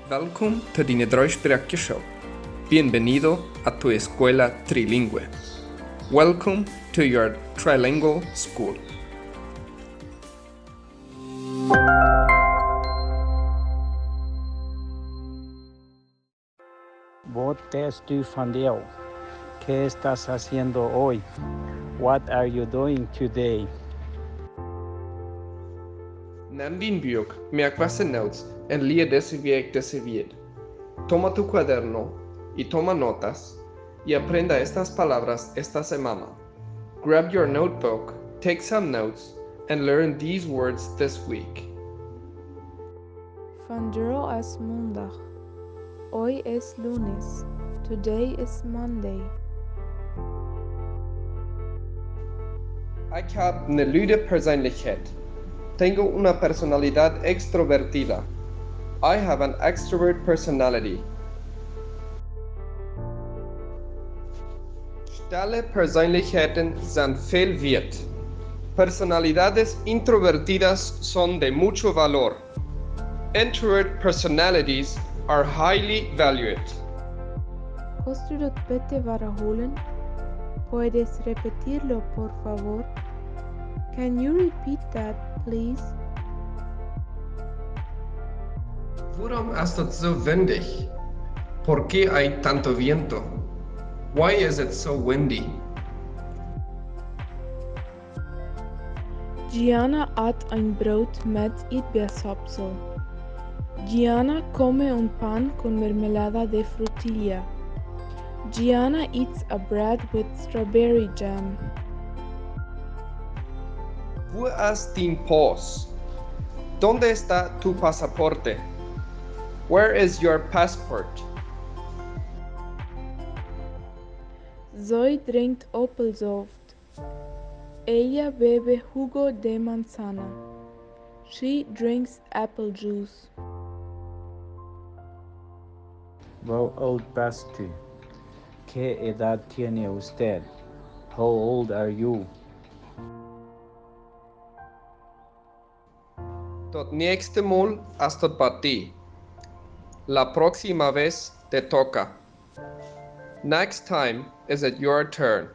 Welkom to die Droogsprekje Show. Bienvenido a tu escuela trilingüe. Welcome to your Trilingual School. Wat is du vandaag? ¿Qué estás haciendo hoy? What are you doing today? Neem din boek, maak wasse notes en leer deze week deze weer. Toma tu cuaderno y toma notas y aprenda estas palabras esta semana. Grab your notebook, take some notes, and learn these words this week. Vandaag is maandag. Hoy es lunes. Today is Monday. Ik heb een luide persoonlijkheid. Tengo una personalidad extrovertida. I have an extrovert personality. Stille persoonlijkheden zijn veel waard. Personalidades introvertidas son de mucho valor. Introvert personalities are highly valued. ¿Puedes du das bitte wiederholen? ¿Puedes repetirlo, por favor? Can you repeat that, please? Waarom is het zo windig? ¿Por qué hay tanto viento? Why is it so windy? Gianna at ein Brot met Erdbeersapsel. Gianna come un pan con mermelada de frutilla. Gianna eats a bread with strawberry jam. Wo ist dein Pass? ¿Dónde está tu pasaporte? Where is your passport? Zoe drinkt Apfelsaft. Ella bebe jugo de manzana. She drinks apple juice. How old bist du? ¿Qué edad tiene usted? How old are you? Tot nächste Mal ist tot bei ti. La próxima vez te toca. Next time is it your turn.